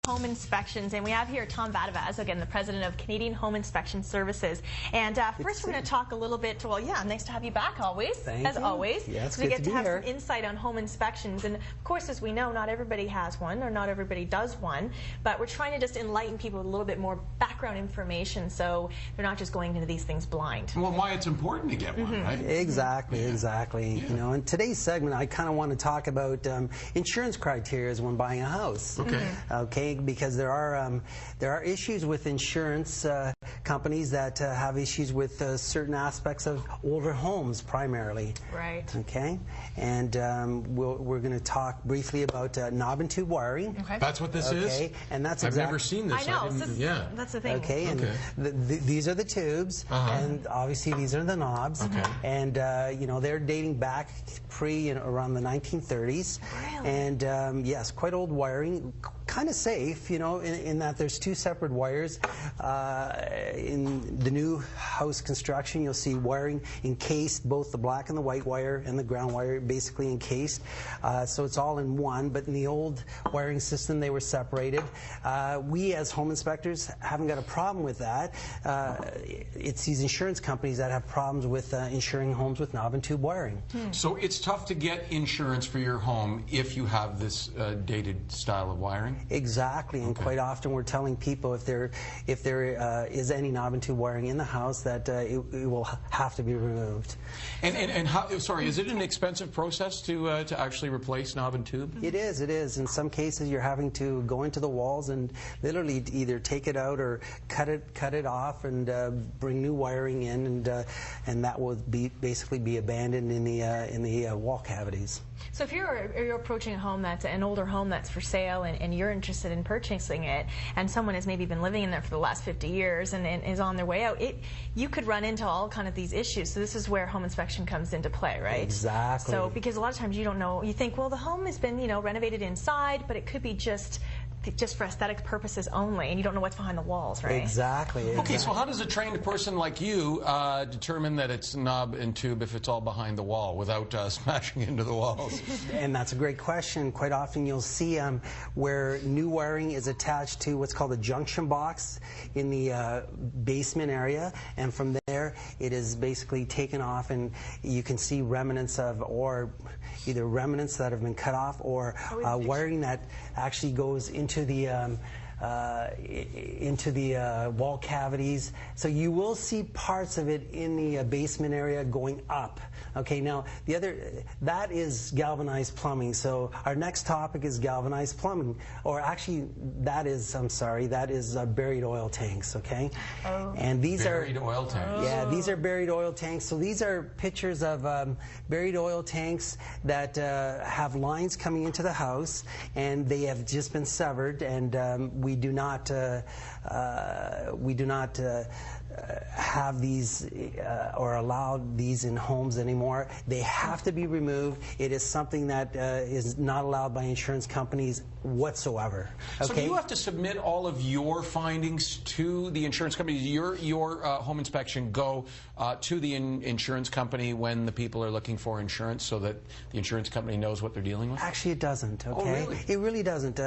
home inspections, and we have here Tom Vattovaz, again, the president of Canadian Home Inspection Services. And first we're going to talk a little bit, well, yeah, nice to have you back always, Thank you. Always. Yeah, it's so good we get to to have here. some insight on home inspections. And of course, as we know, not everybody has one, or not everybody does one, but we're trying to just enlighten people with a little bit more background information so they're not just going into these things blind. Well, why it's important to get one, right? Exactly, exactly. Yeah. You know, in today's segment, I kind of want to talk about insurance criteria when buying a house. Okay. Okay, because there are issues with insurance companies that have issues with certain aspects of older homes, primarily. Right. Okay, and we're going to talk briefly about knob and tube wiring. Okay. That's what this is? Okay, and that's I've never seen this. I know. Yeah. That's the thing. Okay, and these are the tubes, and obviously these are the knobs. Okay. And you know, they're dating back around the 1930s. Really? And yes, quite old wiring, kind of safe, you know, in that there's two separate wires. In the new house construction, you'll see wiring encased, both the black and the white wire and the ground wire basically encased. So it's all in one, but in the old wiring system, they were separated. We as home inspectors haven't got a problem with that. It's these insurance companies that have problems with insuring homes with knob and tube wiring. So it's tough to get insurance for your home if you have this dated style of wiring? Exactly, and quite often we're telling people if there is any knob and tube wiring in the house that it will have to be removed. And how, sorry, is it an expensive process to actually replace knob and tube? It is, it is. In some cases you're having to go into the walls and literally either take it out or cut it off and bring new wiring in, and that will basically be abandoned in the wall cavities. So if you're approaching a home that's an older home that's for sale and you're interested in purchasing it, and someone has maybe been living in there for the last 50 years and is on their way out, you could run into all kind of these issues. So this is where home inspection comes into play, right? Exactly. So because a lot of times you don't know, you think, well, the home has been, you know, renovated inside, but it could be just for aesthetic purposes only, and you don't know what's behind the walls, right? Exactly. Okay, so how does a trained person like you determine that it's knob and tube if it's all behind the wall without smashing into the walls? And that's a great question. Quite often you'll see where new wiring is attached to what's called a junction box in the basement area, and from there it is basically taken off, and you can see remnants of, or either remnants that have been cut off, or wiring that actually goes into the wall cavities. So you will see parts of it in the basement area going up. Okay, now that is galvanized plumbing. So our next topic is galvanized plumbing, or actually that is buried oil tanks. Okay, and these buried oil tanks. Yeah, these are buried oil tanks. So these are pictures of buried oil tanks that have lines coming into the house, and they have just been severed, and we do not have these or allow these in homes anymore. They have to be removed. It is something that is not allowed by insurance companies whatsoever. Okay? So do you have to submit all of your findings to the insurance company? Does your home inspection go to the insurance company when the people are looking for insurance, so that the insurance company knows what they're dealing with? Actually, it doesn't. Okay, Oh, really? It really doesn't.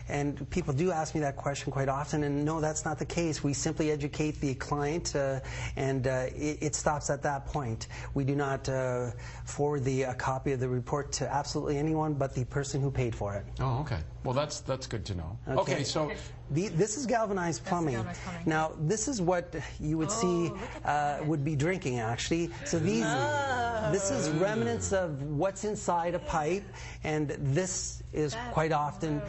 And people do ask me that question quite often, and no, that's not the case. We simply educate the client, and it stops at that point. We do not forward a copy of the report to absolutely anyone but the person who paid for it. Oh, okay. Well, that's good to know. Okay, so this is galvanized plumbing. Now, this is what you would see would be drinking, actually. So this is remnants of what's inside a pipe, and this is quite often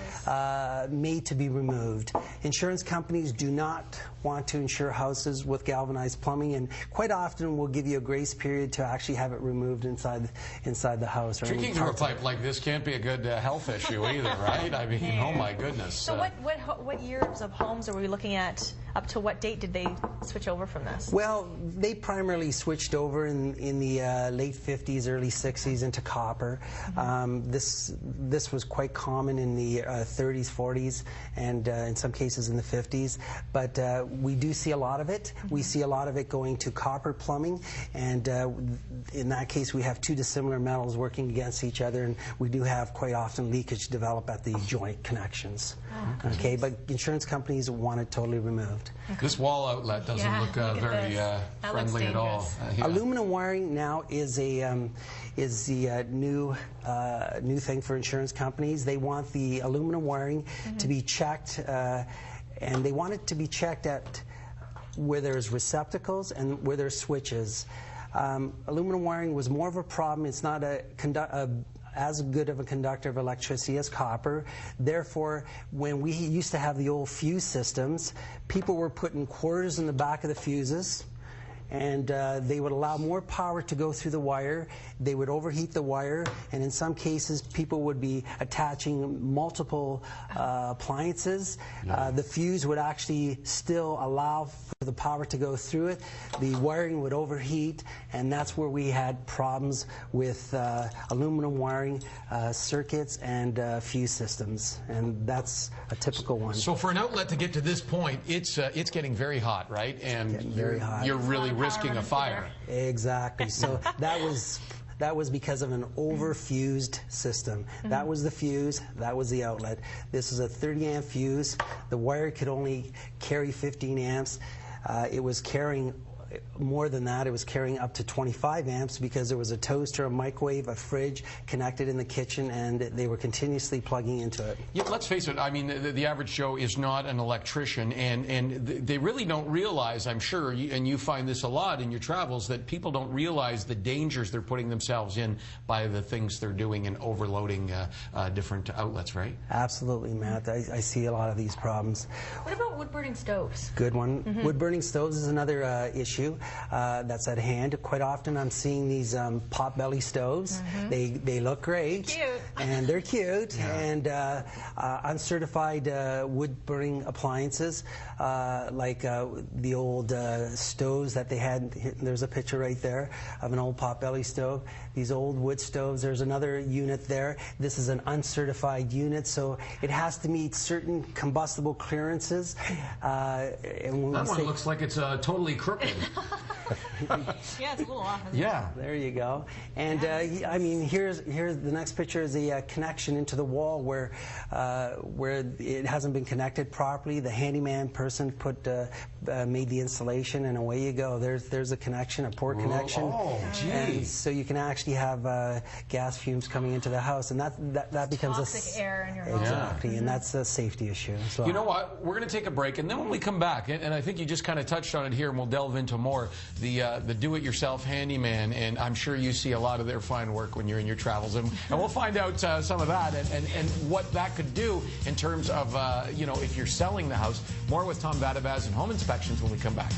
made to be removed. Insurance companies do not want to insure houses with galvanized plumbing, and quite often will give you a grace period to actually have it removed inside the house. Drinking through a pipe like this can't be a good health issue either, right? I mean, oh my goodness. So what years of homes are we looking at up to what date did they switch over from this? Well, they primarily switched over in the late 50s, early 60s into copper. This was quite common in the 30s, 40s, and in some cases in the 50s. But we do see a lot of it. We see a lot of it going to copper plumbing, and in that case we have two dissimilar metals working against each other, and we do have quite often leakage develop at the joint connections. Okay, but insurance companies want it totally removed. This wall outlet doesn't look very friendly at all. Aluminum wiring now is the new thing for insurance companies. They want the aluminum wiring to be checked, and they want it to be checked at where there's receptacles and where there's switches. Aluminum wiring was more of a problem. It's not as good of a conductor of electricity as copper. Therefore, when we used to have the old fuse systems, people were putting quarters in the back of the fuses, and they would allow more power to go through the wire. They would overheat the wire, and in some cases people would be attaching multiple appliances. The fuse would actually still allow for the power to go through it. The wiring would overheat, and that's where we had problems with aluminum wiring circuits and fuse systems, and that's a typical one. So for an outlet to get to this point, it's getting very hot, right? And very hot. You're really risking a fire. Exactly. So that was because of an overfused system. That was the fuse, that was the outlet. This is a 30 amp fuse. The wire could only carry 15 amps. It was carrying more than that. It was carrying up to 25 amps because there was a toaster, a microwave, a fridge connected in the kitchen, and they were continuously plugging into it. Yeah, let's face it, I mean, the average Joe is not an electrician, and they really don't realize, I'm sure, and you find this a lot in your travels, that people don't realize the dangers they're putting themselves in by the things they're doing and overloading different outlets, right? Absolutely, Matt. I see a lot of these problems. What about wood-burning stoves? Good one. Wood-burning stoves is another issue that's at hand. Quite often I'm seeing these pot-belly stoves. They look great. Cute. And they're cute. And uncertified wood-burning appliances, like the old stoves that they had. There's a picture right there of an old pot-belly stove. These old wood stoves. There's another unit there. This is an uncertified unit, so it has to meet certain combustible clearances. And when that one looks like it's totally crooked. Yeah, it's a little off. Yeah. There you go. And I mean, here's the next picture is the connection into the wall where it hasn't been connected properly. The handyman person made the installation, and away you go. There's a connection, a poor connection. Oh, gee. And so you can actually have gas fumes coming into the house, and that becomes toxic air in your home. Exactly, and that's a safety issue as well. You know what? We're going to take a break, and then when we come back, and I think you just kind of touched on it here, and we'll delve into more, the do-it-yourself handyman, and I'm sure you see a lot of their fine work when you're in your travels, and we'll find out some of that and what that could do in terms of, you know, if you're selling the house. More with Tom Vattovaz and Home Inspections when we come back.